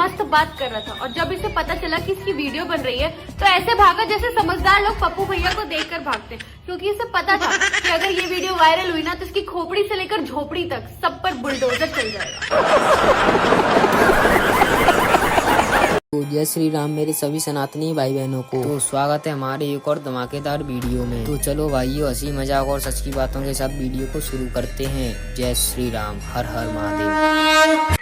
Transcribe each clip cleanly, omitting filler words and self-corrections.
मस्त बात कर रहा था और जब इसे पता चला कि इसकी वीडियो बन रही है तो ऐसे भागा जैसे समझदार लोग पप्पू भैया को देखकर भागते हैं, क्योंकि इसे पता था कि अगर ये वीडियो वायरल हुई ना तो इसकी खोपड़ी से लेकर झोपड़ी तक सब पर बुलडोजर चल जाएगा। तो जय श्री राम मेरे सभी सनातनी भाई बहनों को। तो स्वागत है हमारे एक और धमाकेदार वीडियो में। तो चलो भाइयों, हंसी मजाक और सच की बातों के साथ वीडियो को शुरू करते हैं। जय श्री राम, हर हर महादेव।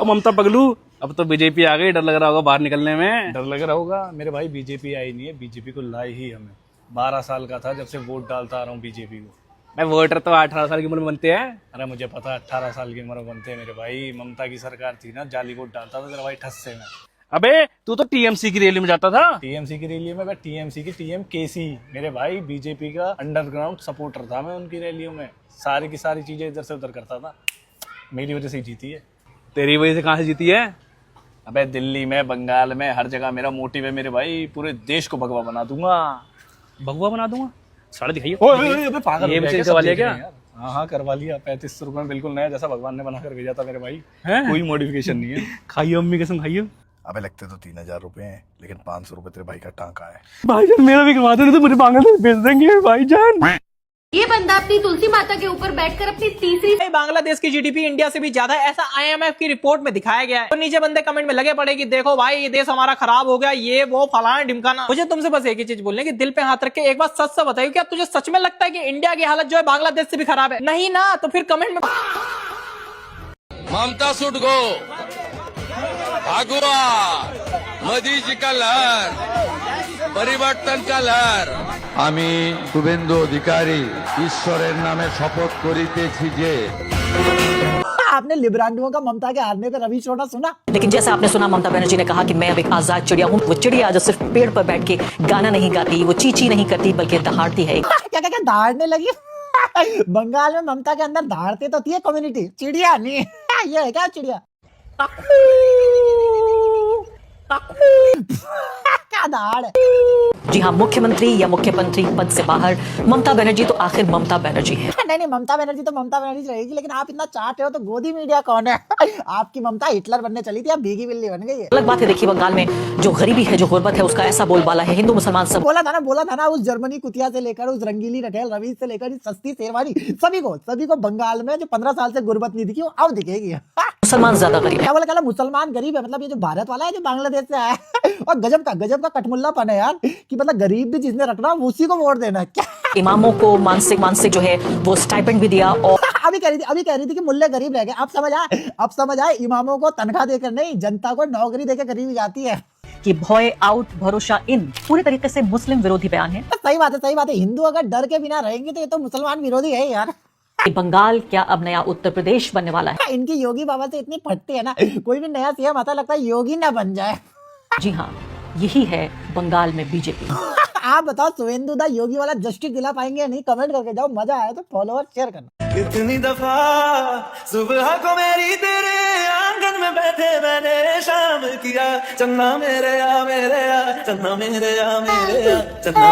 ममता पगलू, अब तो बीजेपी आ गई, डर लग रहा होगा बाहर निकलने में। डर लग रहा होगा मेरे भाई, बीजेपी आई नहीं है, बीजेपी को लाई ही हमें। 12 साल का था जब से वोट डालता आ रहा हूँ बीजेपी को। मैं वोटर तो 18 साल की उम्र में बनते हैं। अरे मुझे पता 18 साल की उम्र में बनते हैं मेरे भाई। ममता की सरकार थी ना, जाली वोट डालता था तेरा भाई ठस्से में। अबे तू तो टीएमसी की रैली में जाता था। टीएमसी की रैली में? मैं टीएमसी की टीएम केसी मेरे भाई, बीजेपी का अंडरग्राउंड सपोर्टर था मैं उनकी रैलियों में। सारी की सारी चीजें इधर से उधर करता था, मेरी वजह से ही जीती है। तेरी वजह से कहाँ से जीती है? अबे दिल्ली में, बंगाल में, हर जगह मेरा मोटिव है मेरे भाई, पूरे देश को भगवा बना दूंगा। भगवा बना दूंगा? साढ़े दिखाइए। अबे पागल हो गया क्या? करवा लिया क्या? हाँ करवा लिया। 3500 रुपए में बिल्कुल नया जैसा भगवान ने बना कर भेजा था मेरे भाई। हैं? कोई मॉडिफिकेशन नहीं है। खाइयो अम्मी कसम खाइयो। अबे लगते तो 3000 रुपए हैं, लेकिन 500 रुपए तेरे भाई का टांका है। भाईजान मेरा भी करवा दे, तो मुझे बांग्लादेश भेज देंगे भाईजान। ये बंदा अपनी तुलसी माता के ऊपर बैठकर अपनी तीसरी बांग्लादेश की जीडीपी इंडिया से भी ज्यादा है, ऐसा आईएमएफ की रिपोर्ट में दिखाया गया है। तो नीचे बंदे कमेंट में लगे पड़े कि देखो भाई ये देश हमारा खराब हो गया, ये वो फलाना ढिमकाना। मुझे तुमसे बस एक ही चीज बोलने की, दिल पे हाथ रख के एक बात सच से बताइए, क्या तुझे सच में लगता है कि इंडिया की हालत जो है बांग्लादेश से भी खराब है? नहीं ना, तो फिर कमेंट में ममता सुट गो भागवा मोदी जी का लहर, परिवर्तन का लहर। আমি শুভেন্দু অধিকারী ঈশ্বরের নামে শপথ করিতেছি যে। आपने लिबरांडुओं का ममता के हारने पे रवि छोड़ा सुना? लेकिन जैसे आपने सुना, ममता बनर्जी ने कहा कि मैं अब एक आजाद चिड़िया हूँ। वो चिड़िया जो सिर्फ पेड़ पर बैठ के गाना नहीं गाती, वो चींची नहीं करती, बल्कि दहाड़ती है। क्या क्या क्या दहाड़ने लगी? बंगाल में ममता के अंदर दहाड़ते तो थी कम्युनिटी, चिड़िया नहीं। ये है क्या चिड़िया? क्या दहाड़ है? जी हाँ, मुख्यमंत्री या मुख्यमंत्री पद से बाहर ममता बनर्जी तो आखिर ममता बनर्जी है। नहीं, ममता बनर्जी तो ममता बनर्जी रहेगी, लेकिन आप इतना चाहते हो तो गोदी मीडिया कौन है? आपकी ममता हिटलर बनने चली थी, अब भीगी बिल्ली बन गई है। अलग बात है, देखिए बंगाल में जो गरीबी है, जो गुर्बत है, उसका ऐसा बोलबाला है, हिंदू मुसलमान सब। बोला था ना उस जर्मनी कुतिया से लेकर उस रंगीली रटेल रवीज से लेकर सस्ती शेरवानी, सभी को बंगाल में जो 15 साल से गुर्बत नहीं दिखी, वो अब दिखेगी। मुसलमान ज्यादा गरीब है। क्या बोला मुसलमान गरीब है? मतलब ये जो भारत वाला है, जो बांग्लादेश से आया है। और गजब का कटमुल्लापन है यार, कि मतलब गरीब भी जिसने रखना उसी को वोट देना है क्या? इमामों को मानसिक जो है वो स्टाइपेंड भी दिया। और अभी कह रही थी कि मुल्ले गरीब रह गए। अब समझ आए इमामों को तनख्वाह देकर नहीं, जनता को नौकरी देकर गरीबी जाती है। कि भय आउट भरोसा इन पूरी तरीके से मुस्लिम विरोधी बयान है। सही बात है। हिंदू अगर डर के बिना रहेंगे तो ये तो मुसलमान विरोधी है यार। बंगाल क्या अब नया उत्तर प्रदेश बनने वाला है? इनकी योगी बाबा से इतनी फटती है ना, कोई भी नया सीएम आता लगता है योगी ना बन जाए। जी हाँ, यही है बंगाल में बीजेपी। आप बताओ शुभेंदु दा योगी वाला जस्टिस दिला पाएंगे या नहीं? कमेंट करके जाओ, मजा आया तो फॉलोअर शेयर करना। कितनी दफा सुबह को मेरी तेरे आंगन में बैठे मैंने शाम किया, चन्ना मेरे आ चन्ना मेरे आ चन्ना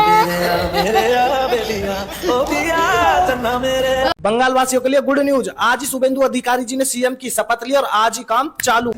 मेरे आ बेलिया ओ पिया चन्ना मेरे। बंगाल वासियों के लिए गुड न्यूज, आज ही शुभेंदु अधिकारी जी ने सीएम की शपथ ली और आज ही काम चालू।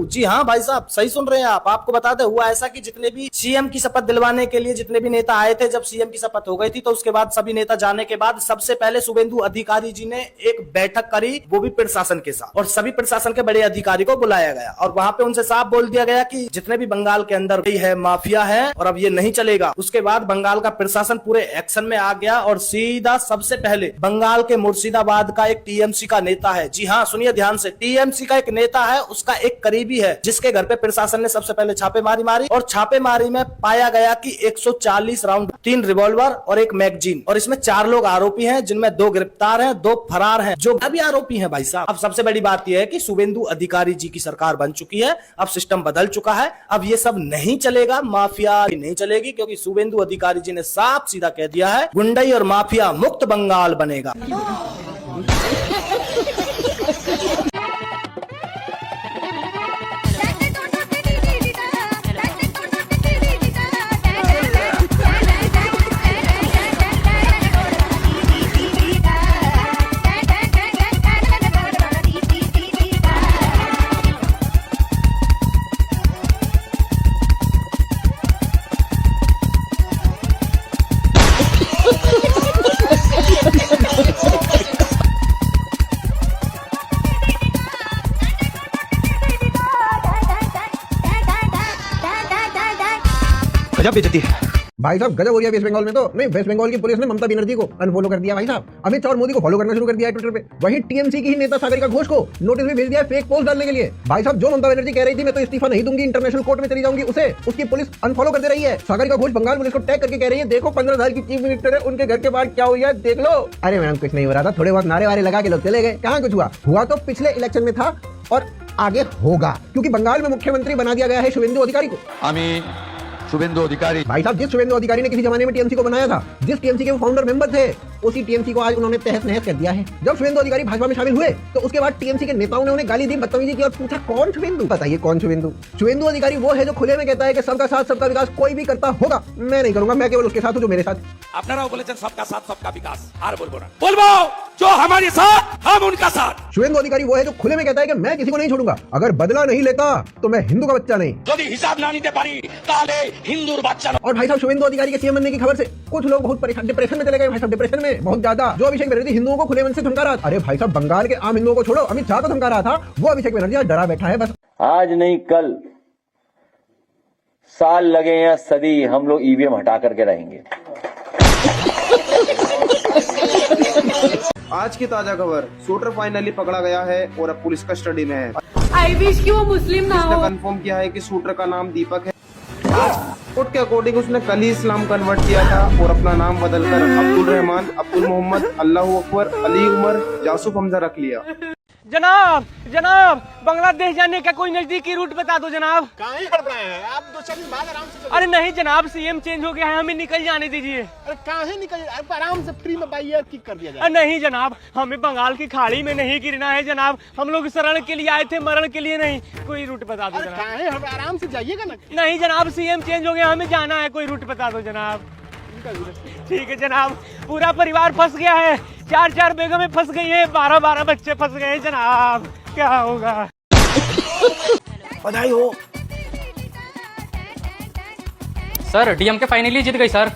जी हाँ भाई साहब, सही सुन रहे हैं आप। आपको बता दे, हुआ ऐसा कि जितने भी सीएम की शपथ दिलवाने के लिए जितने भी नेता आए थे, जब सीएम की शपथ हो गई थी तो उसके बाद सभी नेता जाने के बाद सबसे पहले शुभेंदु अधिकारी जी ने एक बैठक करी, वो भी प्रशासन के साथ, और सभी प्रशासन के बड़े अधिकारी को बुलाया गया और वहां पे उनसे साफ बोल दिया गया कि जितने भी बंगाल के अंदर है माफिया है और अब ये नहीं चलेगा। उसके बाद बंगाल का प्रशासन पूरे एक्शन में आ गया और सीधा सबसे पहले बंगाल के मुर्शिदाबाद का एक टीएमसी का नेता है, जी हाँ सुनिए ध्यान से, टीएमसी का एक नेता है, उसका एक करीबी है, जिसके घर पे प्रशासन ने सबसे पहले छापेमारी मारी और छापेमारी में पाया गया कि 140 राउंड, 3 रिवॉल्वर और एक मैगजीन, और इसमें 4 लोग आरोपी हैं, जिनमें 2 गिरफ्तार हैं, 2 फरार हैं, जो अभी आरोपी हैं भाई साहब। अब सबसे बड़ी बात यह है कि शुभेंदु अधिकारी जी की सरकार बन चुकी है, अब सिस्टम बदल चुका है, अब ये सब नहीं चलेगा, माफिया नहीं चलेगी, क्योंकि शुभेंदु अधिकारी जी ने साफ सीधा कह दिया है, गुंडई और माफिया मुक्त बंगाल बनेगा। गजब बेइज्जती है। भाई साहब गजब हो गया वेस्ट बंगाल में तो। नहीं, वेस्ट बंगाल की पुलिस ने ममता बनर्जी को अनफॉलो कर दिया भाई साहब। अमित शाह और मोदी को फॉलो करना शुरू कर दिया है ट्विटर पे। वहीं टीएमसी की ही नेता सागरिका घोष को नोटिस भी भेज दिया फेक पोस्ट डालने के लिए। भाई साहब जो ममता बनर्जी कह रही थी मैं तो इस्तीफा नहीं दूंगी, इंटरनेशनल कोर्ट में चली जाऊंगी, उसे उसकी पुलिस अनफॉलो कर दे रही है। सागरिका घोष बंगाल पुलिस को टैग करके कह रही है देखो 15 साल की चीफ मिनिस्टर है, उनके घर के बाहर क्या हुआ है देख लो। अरे मैडम कुछ नहीं हो रहा था, थोड़े बहुत नारे वारे लगा के लोग चले गए, कहाँ कुछ हुआ तो पिछले इलेक्शन में था और आगे होगा, क्योंकि बंगाल में मुख्यमंत्री बना दिया गया है शुभेंदु अधिकारी को। शुभेंदु अधिकारी भाई साहब जिस शुभेंदु अधिकारी ने किसी जमाने में टीएमसी को बनाया था, जिस टीएमसी के वो फाउंडर मेंबर थे, उसी टीएमसी को आज उन्होंने तहस नहस कर दिया है। जब शुभेंदु अधिकारी भाजपा में शामिल हुए तो उसके बाद टीएमसी के नेताओं ने उन्हें गाली दी, बदतमीजी की और पूछा कौन शुभेंदु, बताइए कौन शुभेंदु। शुभेंदु अधिकारी वो है जो खुले में कहता है कि सबका साथ सबका विकास कोई भी करता होगा, मैं नहीं करूंगा, मैं केवल उसके साथ हूं जो मेरे साथ। আপনারাও বলেছেন सबका साथ सबका विकास, আর বলবো না, বলবো जो हमारे साथ हम उनका साथ। शुभेंदु अधिकारी वो है जो खुले में कहता है कि मैं किसी को नहीं छोड़ूंगा, अगर बदला नहीं लेता तो मैं हिंदू का बच्चा नहीं। যদি হিসাব না নিতে পারি তাহলে হিন্দুর বাচ্চা। और भाई साहब शुभेंदु अधिकारी के सीएम बनने की खबर से कुछ लोग बहुत परेशान, डिप्रेशन में चले गए भाई साहब, डिप्रेशन में बहुत ज्यादा। जो अभिषेक बनर्जी हिंदुओं को खुले मन से धमका रहा था, अरे भाई साहब बंगाल के आम हिंदुओं को छोड़ो, अमित शाह को धमका रहा था, वो अभिषेक बनर्जी आज डरा बैठा है बस। आज नहीं कल, साल लगे या सदी, हम लोग ईवीएम हटा करके रहेंगे। आज की ताजा खबर, शूटर फाइनली पकड़ा गया है और अब पुलिस कस्टडी में है। आई विश कि वो मुस्लिम ना हो। कंफर्म किया है कि शूटर का नाम दीपक है। कोर्ट के अकॉर्डिंग उसने कल ही इस्लाम कन्वर्ट किया था और अपना नाम बदलकर अब्दुल रहमान, अब्दुल मोहम्मद, अल्लाह अकबर, अली उमर, जासूफ हमजा रख लिया। जनाब जनाब बांग्लादेश जाने का कोई नजदीकी रूट बता दो जनाब। कहाँ ही हड़बड़ाए हैं आप, 2-4 दिन बाद आराम से। अरे नहीं जनाब, सीएम चेंज हो गया है, हमें निकल जाने दीजिए। अरे कहाँ ही निकल, आपको आराम से फ्री में बाई एयर किक कर दिया जाए। अरे नहीं जनाब, हमें बंगाल की खाड़ी में नहीं गिरना है जनाब, हम लोग शरण के लिए आए थे, मरण के लिए नहीं। कोई रूट बता दो जनाब। कहाँ है, हम आराम से जाइएगा ना। नहीं जनाब, सीएम चेंज हो गया, हमें जाना है, कोई रूट बता दो जनाब। ठीक है जनाब, पूरा परिवार फंस गया है, 4-4 बेगमें फंस गई है, 12-12 बच्चे फंस गए जनाब, क्या होगा। बधाई हो सर, डीएमके फाइनली जीत गई सर।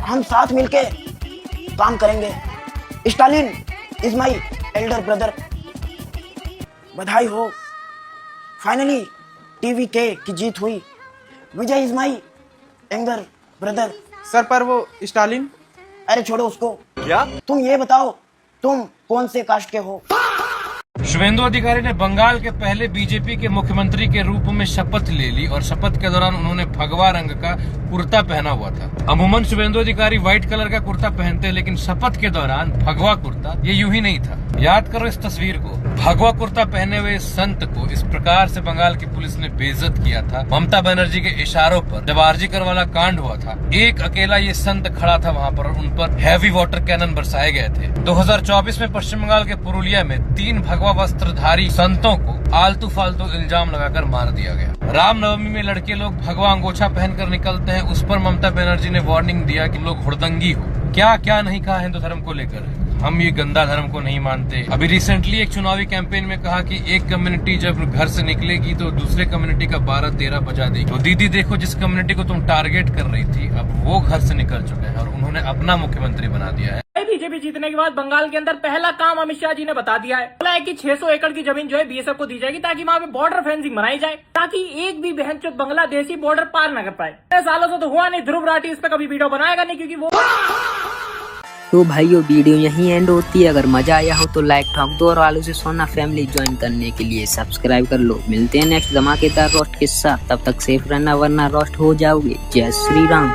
हम साथ मिलके काम करेंगे। Stalin is my elder brother. बधाई हो, फाइनली टीवीके की जीत हुई। Vijay is my younger brother. Sir पर वो स्टालिन, अरे छोड़ो उसको। क्या तुम ये बताओ तुम कौन से कास्ट के हो। शुभेंदु अधिकारी ने बंगाल के पहले बीजेपी के मुख्यमंत्री के रूप में शपथ ले ली और शपथ के दौरान उन्होंने भगवा रंग का कुर्ता पहना हुआ था। अमूमन शुभेंदु अधिकारी व्हाइट कलर का कुर्ता पहनते हैं, लेकिन शपथ के दौरान भगवा कुर्ता ये यूं ही नहीं था। याद करो इस तस्वीर को, भगवा कुर्ता पहने हुए संत को इस प्रकार से बंगाल की पुलिस ने बेइज्जत किया था ममता बनर्जी के इशारों पर। जब आरजीकर वाला कांड हुआ था, एक अकेला ये संत खड़ा था वहाँ पर और उन पर हैवी वाटर कैनन बरसाए गए थे। 2024 में पश्चिम बंगाल के पुरुलिया में 3 भगवा वस्त्रधारी संतों को आलतू फालतू इल्जाम लगाकर मार दिया गया। रामनवमी में लड़के लोग भगवा अंगोछा पहनकर निकलते हैं, उस पर ममता बनर्जी ने वार्निंग दिया कि लोग हुड़दंगी हो। क्या क्या नहीं कहा हिंदू धर्म को लेकर, हम ये गंदा धर्म को नहीं मानते। अभी रिसेंटली एक चुनावी कैंपेन में कहा कि एक कम्युनिटी जब घर से निकलेगी तो दूसरे कम्युनिटी का 12-13 बजा देगी। तो दीदी देखो, जिस कम्युनिटी को तुम टारगेट कर रही थी अब वो घर से निकल चुके हैं और उन्होंने अपना मुख्यमंत्री बना दिया है। बीजेपी जीतने के बाद बंगाल के अंदर पहला काम अमित शाह जी ने बता दिया है, बोला है कि 600 एकड़ की जमीन जो है बीएसएफ को दी जाएगी ताकि वहाँ पे बॉर्डर फेंसिंग बनाई जाए, ताकि एक भी बहनचोद बांग्लादेशी बॉर्डर पार न कर पाए। 6 सालों से तो हुआ नहीं, ध्रुव राठी इस पे कभी वीडियो बनाएगा नहीं क्योंकि वो। तो भाइयों वीडियो यहीं एंड होती है। अगर मजा आया हो तो लाइक ठोक दो और आलू से सोना फैमिली ज्वाइन करने के लिए सब्सक्राइब कर लो। मिलते हैं नेक्स्ट धमाकेदार रोस्ट के साथ, तब तक सेफ रहना वरना रोस्ट हो जाओगे। जय श्री राम।